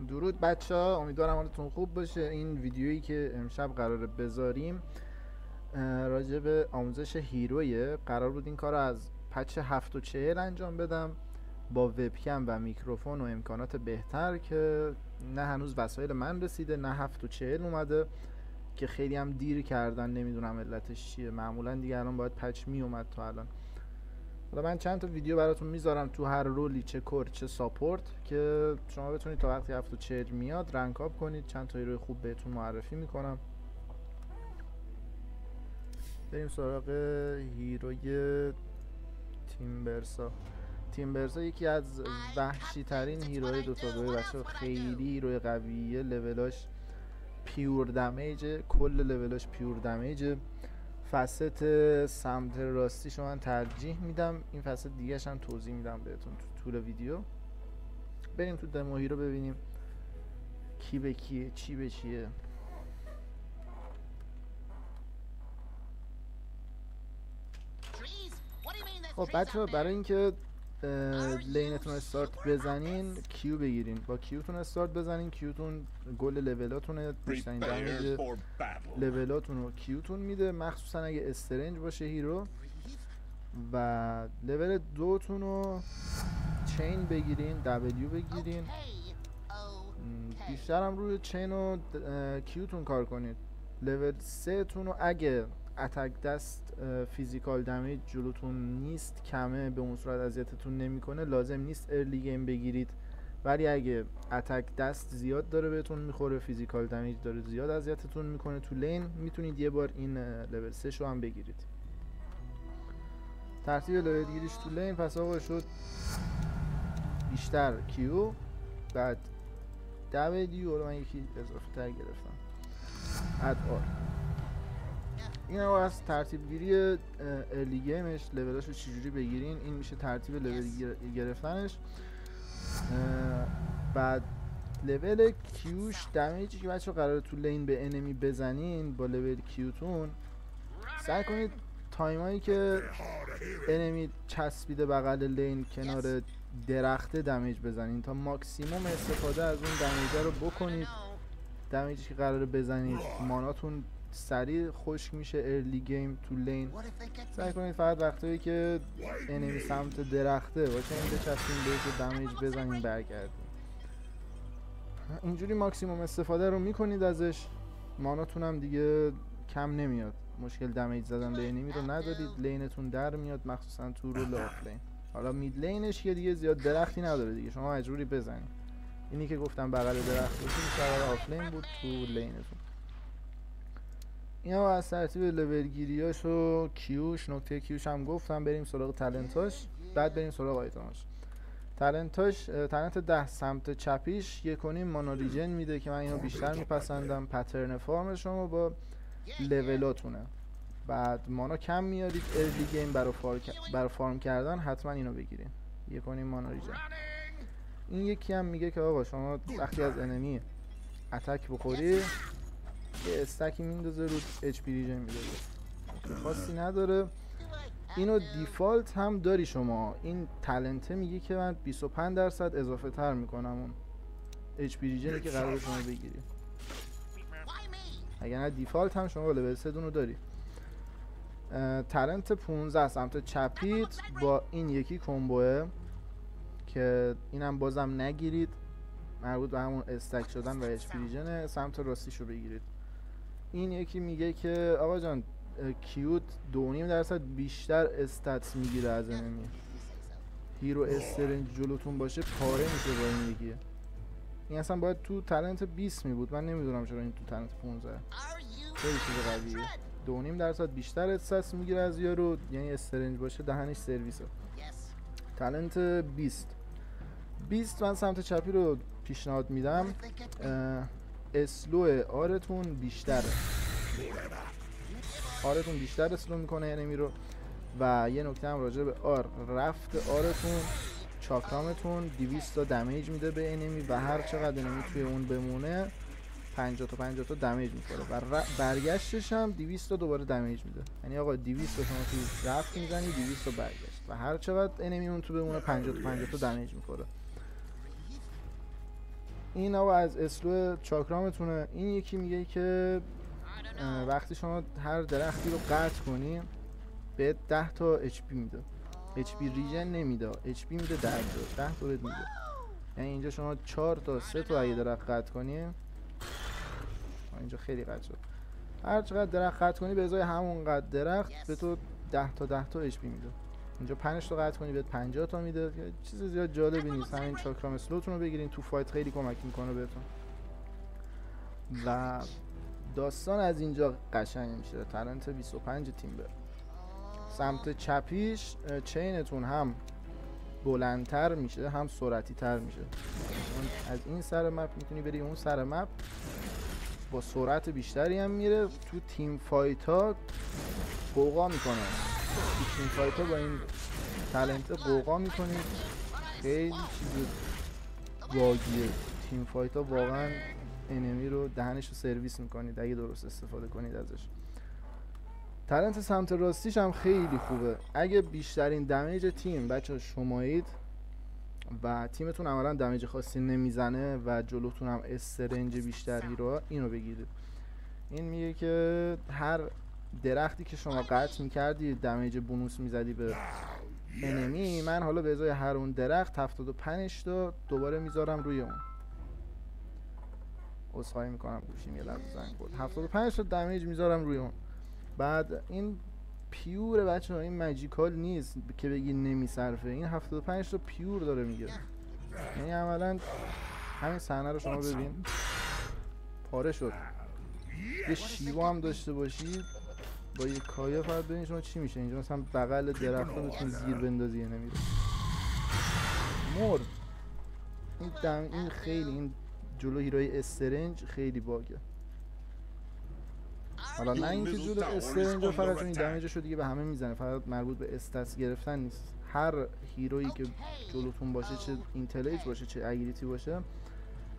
درود بچه ها، امیدوارم حالتون خوب باشه. این ویدیویی که امشب قراره بذاریم راجع به آموزش هیرویه. قرار بود این کار رو از پچ 7.40 انجام بدم با وبکم و میکروفون و امکانات بهتر که نه هنوز وسایل من رسیده نه 7.40 اومده که خیلی هم دیر کردن. نمیدونم علتش چیه. معمولا دیگه الان باید پچ می اومد تا الان. حالا من چند تا ویدیو براتون میذارم تو هر رولی، چه کور چه ساپورت، که شما بتونید تا وقتی 7.40 میاد رنک آپ کنید. چند تا هیروی خوب بهتون معرفی میکنم. بریم سراغ هیروی تیمبرسا یکی از وحشی ترین هیروی دوتا دوی بچه. خیلی هیروی قویه. لولاش پیور دمیجه، کل لولاش پیور دمیجه. فست سمت راستیش من ترجیح میدم. این فست دیگه‌ش هم توضیح میدم بهتون تو طول ویدیو. بریم تو دمو هیرو ببینیم کی به کیه، چی به چیه. خب بچه‌ها، برای اینکه لینتون استارت بزنین کیو بگیرین. با کیوتون استارت بزنین. کیوتون گل لولاتونه، بیشترین دمیج لولاتون رو کیوتون میده، مخصوصا اگه استرنج باشه هیرو. و لول 2 تون رو چین بگیرین، دبلیو بگیرین. بیشتر هم روی چین و کیوتون کار کنید. لول 3 تون رو اگه اتک دست فیزیکال دمیج جلوتون نیست، کمه، به اون صورت اذیتتون نمیکنه، لازم نیست ارلی گیم بگیرید. ولی اگه اتک دست زیاد داره بهتون میخوره، فیزیکال دمیج داره زیاد اذیتتون میکنه تو لین، میتونید یه بار این لول 3 شو هم بگیرید. ترتیب لول گیریش تو لین پس آقا شد بیشتر کیو، بعد دبلیو، رو من یکی اضافه تر گرفتم، اد آر. این هم از ترتیب گیری ارلی گیمش، لولاشو چجوری بگیرین. این میشه ترتیب لول گرفتنش. بعد لول کیوش، دمیجی که بچه قراره تو لین به انمی بزنین با لول کیوتون، سعی کنید تایمایی که انمی چسبیده بغل لین کنار درخت دمیج بزنین تا ماکسیموم استفاده از اون دمیجه رو بکنید. دمیجی که قراره بزنید ماناتون سریع خشک میشه ارلی گیم تو لین. سعی کنید فقط وقتایی که انمی سمت درخته باشه این بچسبین بهش دمیج بزنین برگردین. اینجوری ماکسیموم استفاده رو میکنید ازش. ماناتون هم دیگه کم نمیاد. مشکل دمیج زدن به انمی رو ندارید. لینتون در میاد، مخصوصا تو رول آف لین. حالا مید لینش که دیگه زیاد درختی نداره دیگه، شما مجبوری بزنید. اینی که گفتم بغل درخت باشه بیشتر آف لین بود تو لینتون. اینا از ترتیب لول گیریاش و کیوش. نکته کیوش هم گفتم. بریم سراغ تالنتاش، بعد بریم سراغ آیتماش. تالنتاش، تالنت 10 سمت چپیش 1.5 مانا ریجن میده که من اینو بیشتر میپسندم. پترن فارم شما با لولاتونه. بعد مانا کم میارید ارلی گیم برای فارم کردن، حتما اینو بگیرین. 1.5 مانا ریجن. این یکی هم میگه که آقا شما وقتی از انمی اتک بخوری یه استکی میندازه رو اچ پی ریجن میده، خاصی نداره. اینو دیفالت هم داری شما. این تالنته میگه که من 25% اضافه تر میکنم اون اچ پی ریجنی که قراره شما بگیری. اگر نه دیفالت هم شما لول 3 دونو داری. تالنت 15 سمت چپیت با این یکی کمبوه که اینم بازم نگیرید، مربوط به همون استک شدن و اچ پی ریجن. سمت راستیشو بگیرید. این یکی میگه که آقا جان کیوت 2.5% بیشتر استاتس میگیره از انمی. هیرو استرنج جلوتون باشه پاره میشه با این یکیه. این اصلا باید تو تالنت 20 می بود، من نمیدونم چرا این تو تالنت 15. خیلی چیز قویه. 2.5% بیشتر استاتس میگیره از یارو، یعنی استرنج باشه دهنش سرویسه. تالنت 20 من سمت چپی رو پیشنهاد میدم. اسلو آرتون بیشتره. آرتون بیشتر اسلو میکنه انمی رو. و یه نکته هم راجع به آر، رفت آرتون چاکرامتون 200 تا دمیج میده به انمی و هر چقدر انمی توی اون بمونه 50 تا دمیج میخوره و برگشتش هم 200 تا دوباره دمیج میده. یعنی آقا 200 تا شما توی رفت میزنی، 200 تا برگشت و هر چقدر انمی اون تو بمونه 50 تا دمیج میخوره. این آقا از اسلو چاکرامتونه. این یکی میگه که وقتی شما هر درختی رو قطع کنی به 10 تا HP میده. HP ریژن نمیده، HP میده 10 تورت میده. یعنی اینجا شما 4 تا 3 تا اگه درخت قطع کنی، اینجا خیلی قطع شد، هر چقدر درخت قطع کنی به ازای همون قطع درخت به تو 10 تا HP میده. اینجا 5 تا قطع کنی بهت 50 تا میده. چیز زیاد جالبی نیست. همین چاکرام اسلوتون رو بگیرین تو فایت خیلی کمک میکنه بهتون. و داستان از اینجا قشنگ میشه. تالنت 25 تیمبر. سمت چپیش چینتون هم بلندتر میشه هم سرعتی تر میشه. از این سر مپ میتونی بری اون سر مپ، با سرعت بیشتری هم میره. تو تیم فایت ها قوقا میکنه. تو تیم فایت ها با این تالنت قوقا میکنید. خیلی چیز واگیه. تیم فایت ها واقعا انمی رو دهنش رو سرویس میکنید اگه درست استفاده کنید ازش. تالنت سمت راستیش هم خیلی خوبه. اگه بیشترین دمیج تیم بچه شمایید و تیمتون عملا دمیج خاصی نمیزنه و جلوتون هم استرنج بیشتری رو، اینو بگیرید. این میگه که هر درختی که شما قطع میکردی دمیج بونوس میزدی به انمی، من حالا به ازای هر اون درخت 75 تا دوباره میذارم روی اون. عذرخواهی میکنم گوشیم یه لحظه زنگ خورد. 75 تا دمیج میذارم روی اون. بعد این پیور بچه ها، این ماجیکال نیست که بگی نمیصرفه. این 75 تا پیور داره میگه. یعنی عملا همین صحنه رو شما ببین، پاره شد. یه شیوا هم داشته باشید با یه کایا، فقط ببین شما چی میشه. اینجا مثلا بغل درخت رو بتون زیر بندازی نمیره. مرد. این خیلی، این جلو هیروی استرنج خیلی باگه. حالا نه اینکه جلو استرنج فقط چون این دمیجش رو دیگه به همه میزنه، فقط مربوط به استاتس گرفتن نیست. هر هیرویی که جلوتون باشه، چه اینتلیج باشه چه اگیلیتی باشه،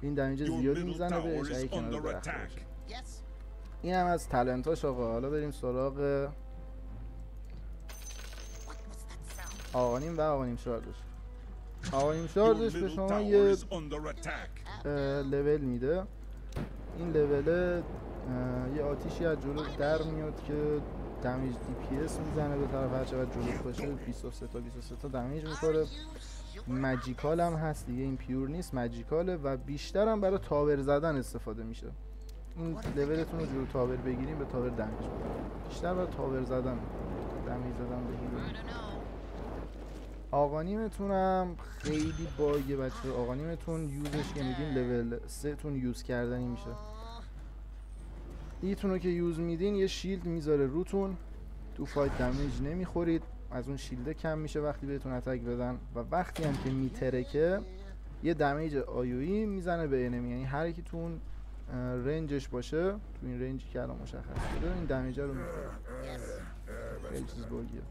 این دمیج زیادی میزنه بهش اگه کنار درخت باشه. این هم از تالنتاش آقا. حالا بریم سراغ آقانیم و آقانیم شاردش. آقانیم شاردش به شما یه لول میده. این لول یه آتیشی از جلو در میاد که دمیج DPS میزنه به طرف هر چقدر جلو باشه. 23 تا دمیج میکنه. ماجیکال هم هست دیگه، این پیور نیست، ماجیکاله و بیشتر هم برای تاور زدن استفاده میشه. این لولتون رو جلو تاور بگیریم به تاور دمیج میکنه. بیشتر برای تاور زدن، دمیج زدن به هیرو. آقانیمتون هم خیلی باگه بچه. آقانیمتون یوزش که میدین لول 3 تون یوز کردنی میشه. ایتون رو که یوز میدین یه شیلد میذاره روتون، تو فایت دمیج نمیخورید، از اون شیلده کم میشه وقتی بهتون اتک بدن. و وقتی هم که میترکه یه دمیج آیویی میزنه به انمی. یعنی هر کی تو اون رنجش باشه، تو این رنجی که الان مشخص شده، این دمیج رو میخوره. خیلی چیز باگیه.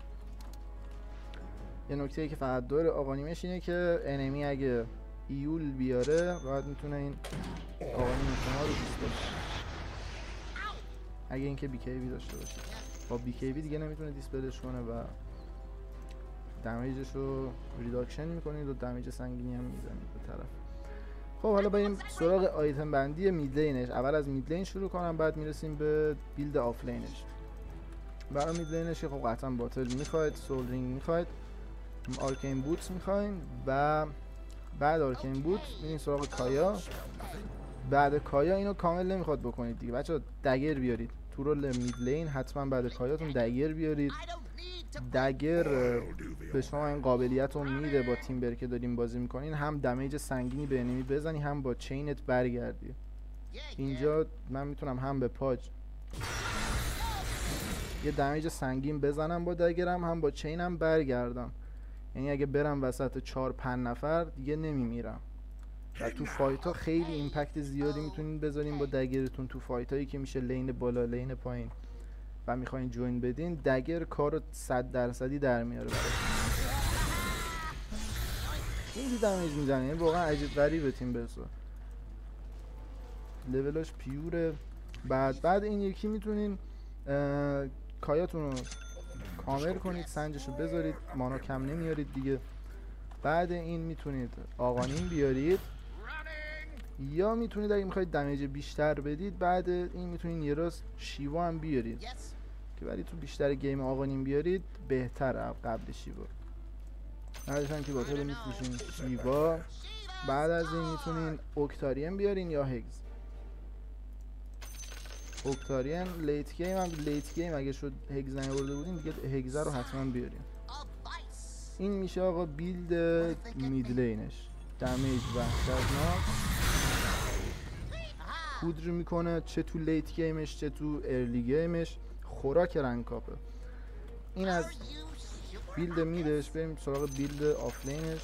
یه نکته ای که فقط داره آقانیمش اینه که انمی اگه ایول بیاره باید میتونه این آقانیم شما رو دیسپل، اگه اینکه BKB داشته باشه. با BKB دیگه نمیتونه دیسپلش کنه و دمیجش رو ریداکشن میکنید و دمیج سنگینی هم میزنید به طرف. خب حالا بریم سراغ آیتم بندی میدلینش. اول از میدلین شروع کنم، بعد میرسیم به بیلد آفلینش. برای میدلینش خب قطعا باتل میخواید، سول رینگ میخواید، آرکین بوتس میخواین و بعد آرکین بوت میرین سراغ کایا. بعد کایا اینو کامل نمیخواد بکنید دیگه بچه‌ها، دگر بیارید تو رول میدلین. حتما بعد کایاتون دگر بیارید. دگر به شما این قابلیت رو میده با تیمبر که داریم بازی میکنین، هم دمیج سنگینی به انمی بزنی، هم با چینت برگردی. اینجا من میتونم هم به پاج یه دمیج سنگین بزنم با دگرم، هم با چینم برگردم. یعنی اگه برم وسط 4-5 نفر دیگه نمیمیرم. و تو فایت ها خیلی ایمپکت زیادی میتونین بذارین با دگرتون. تو فایت هایی که میشه لین بالا لین پایین و میخواین جوین بدین، دگر کارو 100% در میاره براتون. خیلی دمیج میزنه، یعنی واقعا عجیب غریبه تیم برسه. لولاش پیوره. بعد این یکی میتونین کایاتون رو کامل کنید، سنجشو بذارید، مانا کم نمیارید دیگه. بعد این میتونید آقانیم بیارید یا میتونید اگه میخواید دمیج بیشتر بدید بعد این میتونید یه راست شیوا هم بیارید که ولی تو بیشتر گیم آقانیم بیارید بهتره قبل شیوا. بعدش هم که باطل میفروشین شیوا. بعد از این میتونین اوکتارین بیارین یا هگز. اوکتارین لیت گیم اگه شد هگز نیاورده بودین دیگه هگز رو حتما بیارین. این میشه آقا بیلد میدلینش. دمیج وحشتناک پودر میکنه چه تو لیت گیمش چه تو ارلی گیمش. خوراک رنکاپه. این از بیلد میدش. بریم سراغ بیلد آفلینش.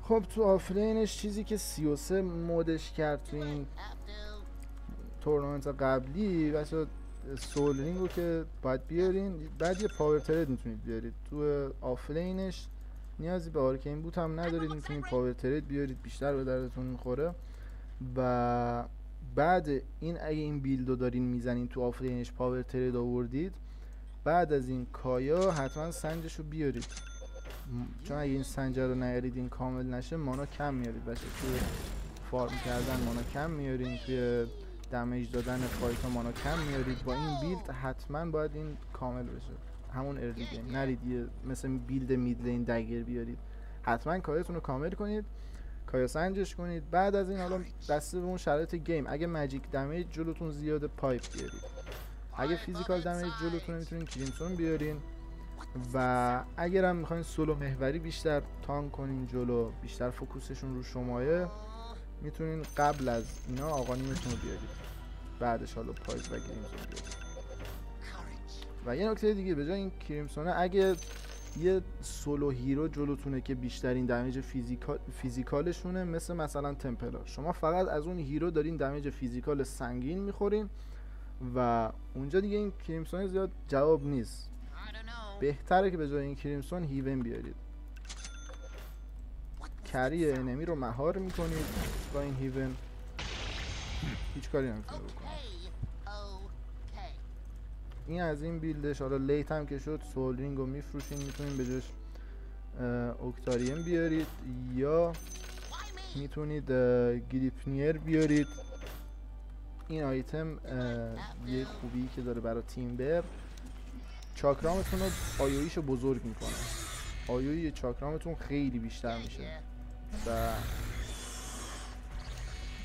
خب تو آفلینش چیزی که 33 مودش کرد تو این تورنمنت قبلی واسه سول رینگ رو که باید بیارین. بعد یه پاور ترید میتونید بیارید تو آفلینش. نیازی به آرکین بوت هم ندارید، میتونید پاور ترید بیارید بیشتر به دردتون میخوره. و بعد این اگه این بیلدو دارین میزنین تو آفلینش پاور ترید آوردید بعد از این کایا حتما سنجش رو بیارید چون اگه این سنجر رو نیارید این کامل نشه مانا کم میارید باشه. توی فارم کردن مانا کم میارین، توی دمیج دادن فایت ها مانا کم میارید. با این بیلد حتما باید این کامل بشه همون ارلی گیم. نرید یه مثل بیلد میدلین دگر بیارید. حتما کایاتون رو کامل کنید، کایا سنجش کنید. بعد از این حالا دسته به اون شرایط گیم. اگه ماجیک دمیج جلوتون زیاده پایپ بیارید. اگه فیزیکال دمیج جلوتون میتونین کریمسون بیارین. و اگر هم میخواین سولو محوری بیشتر تانک کنین جلو، بیشتر فوکوسشون رو شمایه، میتونین قبل از اینا آقانیمتون رو بیارید. بعدش حالا پایپ و کریمسون بیارید. و یه نکته دیگه به جای این کریمسونه اگه یه سولو هیرو جلوتونه که بیشترین دمیج فیزیکالشونه مثلا تمپلار، شما فقط از اون هیرو دارین دمیج فیزیکال سنگین میخورین و اونجا دیگه این کریمسون زیاد جواب نیست. بهتره که به جای این کریمسون هیون بیارید. کری انمی رو مهار میکنید با این هیون، هیچ کاری نمیتونه بکنه. این از این بیلدش. حالا لیت هم که شد سول رینگ رو میفروشین، میتونین به جاش اوکتارین بیارید یا میتونید گریپنیر بیارید. این آیتم یه خوبی که داره برای تیمبر، چاکرامتون رو آیویشو بزرگ میکنه. آیوی چاکرامتون خیلی بیشتر میشه و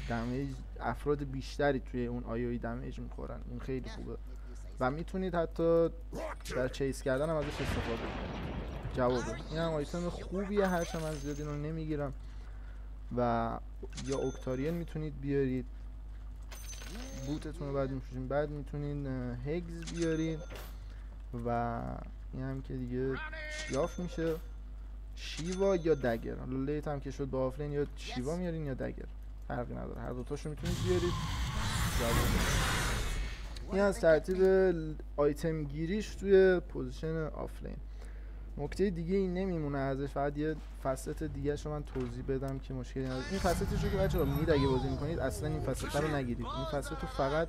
دمیج افراد بیشتری توی اون آیوی دمیج میخورن. این خیلی خوبه و میتونید حتی در چیس کردن هم ازش استفاده کنید. جوابه. این هم آیتم خوبیه، هرچند من زیاد اینو نمیگیرم. و یا اوکتارین میتونید بیارید. بوتتون رو بعد میفروشین. بعد میتونین هگز بیارید و این هم که دیگه شیاف میشه. شیوا یا دگر. حالا لیت هم که شد با آفلین یا شیوا میارین یا دگر، فرقی نداره، هر دوتاشو میتونید بیارید. این از ترتیب آیتم گیریش توی پوزیشن آفلین. نکته دیگه این نمیمونه ازش، فقط یه فست دیگه شو من توضیح بدم که مشکلی نداره. این فستش رو که بچه‌ها مید اگه بازی میکنید اصلا این فست رو نگیرید. این فست رو فقط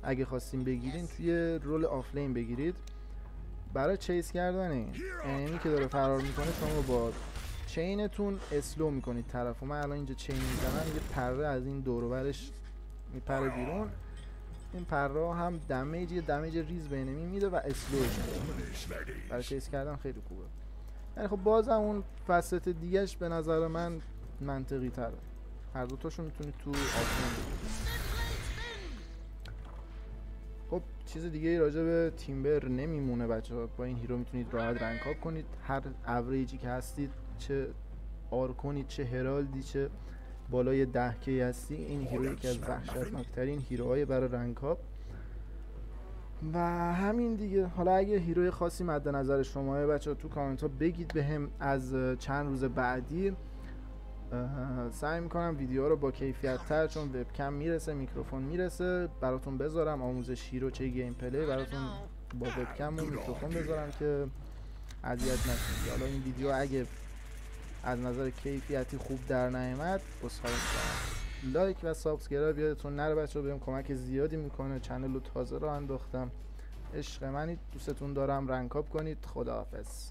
اگه خواستین بگیرین توی رول آفلین بگیرید. برای چیس کردن این انمی که داره فرار میکنه شما با چینتون اسلو میکنید طرفو. من الان اینجا چین میزنم، یه پره از این دور و برش میپره بیرون. این پره هم دمیج ریز به انمی میده و اسلوش میکنه. برای چیس کردن خیلی خوبه. یعنی خب بازم اون فست دیگهش به نظر من منطقی تره. هر دوتاشو میتونید تو آفلین بگیرید. خب چیز دیگه ای راجع به تیمبر نمیمونه بچه‌ها. با این هیرو میتونید راحت رنک اپ کنید. هر اوریجی که هستید، چه آرکونید، چه هرالدی، چه بالای 10K هستی، این هیرو یکی از وحشتناکترین هیروهای برای رنک اپ. و همین دیگه. حالا اگه هیروی خاصی مد نظر شماست بچه‌ها تو کامنت ها بگید بهم. از چند روز بعدی سعی میکنم ویدیو رو با کیفیت تر، چون وبکم میرسه، میکروفون میرسه، براتون بذارم. آموزش هیرو چه گیم پلی براتون با وبکم و میکروفون بذارم که اذیت نشید. حالا این ویدیو اگه از نظر کیفیتی خوب در نیامد عذرخواهی میکنم. لایک و سابسکرایب یادتون نره بچه‌ها، بهم کمک زیادی میکنه. چنل رو تازه راه انداختم. عشق منید، دوستتون دارم. رنک اپ کنید. خداحافظ.